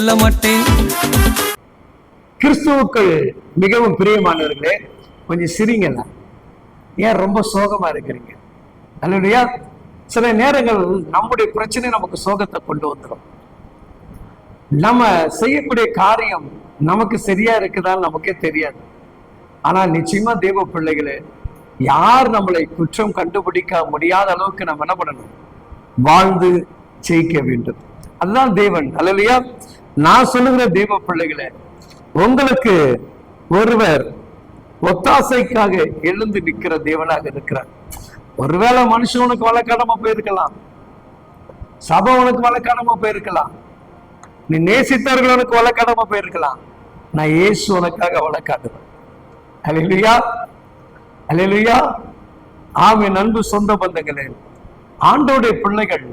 சொல்ல மாட்டேன். கிறிஸ்துவுக்குள் மிகவும் பிரியமானவர்களே, கொஞ்சம் சிரிங்களா. ஏன் ரொம்ப சோகமா இருக்கிறீங்க? அல்லையா? சில நேரங்கள் நம்முடைய பிரச்சனை நமக்கு சோகத்தை கொண்டு வந்துடும். நம்ம செய்யக்கூடிய காரியம் நமக்கு சரியா இருக்குதான்னு நமக்கே தெரியாது. ஆனா நிச்சயமா தேவ பிள்ளைகளே, யார் நம்மளை குற்றம் கண்டுபிடிக்க முடியாத அளவுக்கு நம்ம என்ன பண்ணணும்? வாழ்ந்து ஜெயிக்க வேண்டும். அதுதான் தேவன். அல்லையா? நான் சொல்லுகிற தேவ பிள்ளைகளே, உங்களுக்கு ஒருவர் ஒத்தாசைக்காக எழுந்து நிற்கிற தேவனாக இருக்கிறார். ஒருவேளை மனுஷன் உனக்கு வழக்காடாம போயிருக்கலாம், சபை உனக்கு வழக்காடாம போயிருக்கலாம், நீ நேசித்தவர்கள் உனக்கு வழக்காடாம போயிருக்கலாம். நான் இயேசு உனக்காக வழக்காடுவேன். அல்லேலூயா, அல்லேலூயா. ஆமென். அன்பு சொந்த பந்தங்களே, ஆண்டவருடைய பிள்ளைகள்,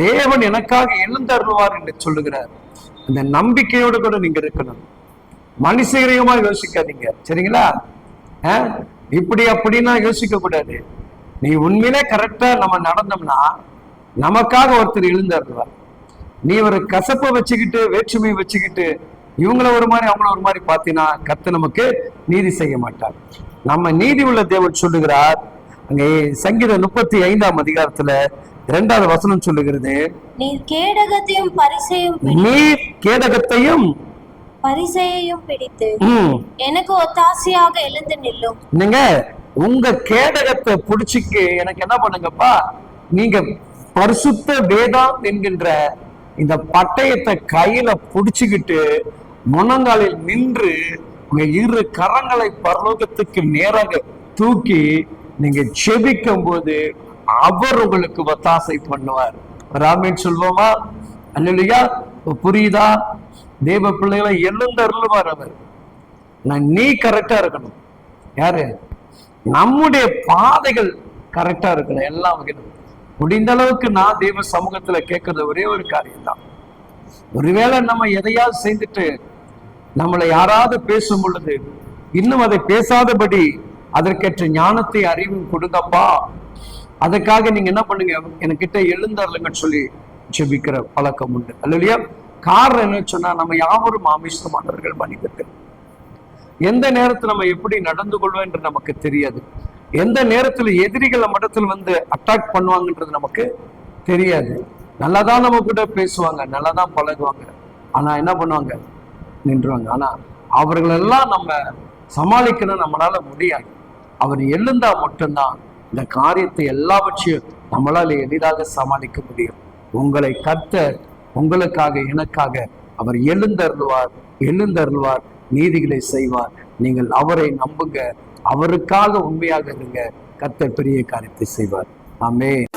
தேவன் எனக்காக எழுந்தருள்வார் என்று சொல்லுகிறார். அந்த நம்பிக்கையோடு கூட நீங்க இருக்கணும். மனுஷகரியமா யோசிக்காதீங்க, சரிங்களா? இப்படி அப்படின்னா யோசிக்க கூடாது. நீ உண்மையிலே கரெக்டா நம்ம நடந்தோம்னா நமக்காக ஒருத்தர் எழுந்தருள்வார். நீ ஒரு கசப்பை வச்சுக்கிட்டு, வேற்றுமையை வச்சுக்கிட்டு, இவங்கள ஒரு மாதிரி அவங்கள ஒரு மாதிரி பார்த்தீங்கன்னா கர்த்தர் நமக்கு நீதி செய்ய மாட்டார். நம்ம நீதி உள்ள தேவன் சொல்லுகிறார். அங்கே சங்கீதம் 35ஆம் அதிகாரத்துல 2வது வசனம் சொல்லுகிறது, நீர் கேடகத்தையும் பரிசையையும் பிடித்து எனக்கு ஒத்தாசையாக எழுந்து நில்லும். நீங்க உங்க கேடகத்தை புடிச்சுக்கு எனக்கு என்ன பண்ணுங்கப்பா, நீங்க பரிசுத்த வேதம் என்கின்ற இந்த பட்டயத்தை கையில புடிச்சுக்கிட்டு முனங்காலில் நின்று உங்க இரு கரங்களை பரலோகத்துக்கு நேராக தூக்கி நீங்க ஜெபிக்கும் போது அவர் உங்களுக்கு ஒத்தாசை பண்ணுவார். ராமேன் சொல்வோமா? அல்லேலூயா. புரியுதா? தேவ பிள்ளைகளை எழுந்தருள்வார் அவர். நீ கரெக்டா இருக்கணும். யாரு? நம்முடைய பாதைகள் கரெக்டா இருக்கணும். எல்லாம் வகையிலும் முடிந்த அளவுக்கு நான் தேவ சமூகத்துல கேட்கறது ஒரே ஒரு காரியம் தான். ஒருவேளை நம்ம எதையாவது செய்துட்டு நம்மளை யாராவது பேசும் பொழுது இன்னும் அதை பேசாதபடி அதற்கேற்ற ஞானத்தை அறிவும் கொடுங்கப்பா, அதுக்காக நீங்க என்ன பண்ணுங்க, என்கிட்ட எழுந்தருளுங்கன்னு சொல்லி ஜெபிக்கிற பழக்கம் உண்டு. அல்லையா? காரணம் என்ன சொன்னா, நம்ம யாவரும் மாமிசமானவர்கள், மனிதர்கள். எந்த நேரத்துல நம்ம எப்படி நடந்து கொள்வோம் என்று நமக்கு தெரியாது. எந்த நேரத்துல எதிரிகள் நம்ம இடத்துல வந்து அட்டாக் பண்ணுவாங்கன்றது நமக்கு தெரியாது. நல்லாதான் நம்ம கூட பேசுவாங்க, நல்லாதான் பழகுவாங்க, ஆனா என்ன பண்ணுவாங்க? நின்றுவாங்க. ஆனா அவர்களெல்லாம் நம்ம சமாளிக்கணும் நம்மளால முடியாது. அவர் எழுந்தா மட்டும்தான் இந்த காரியத்தை எல்லாவற்றையும் நம்மளால எளிதாக சமாளிக்க முடியும். உங்களை கர்த்தர் உங்களுக்காக எனக்காக அவர் எழுந்தருள்வார், நீதிகளை செய்வார். நீங்கள் அவரை நம்புங்க, அவருக்காக உண்மையாக இருங்க, கர்த்தர் பெரிய காரியத்தை செய்வார். ஆமென்.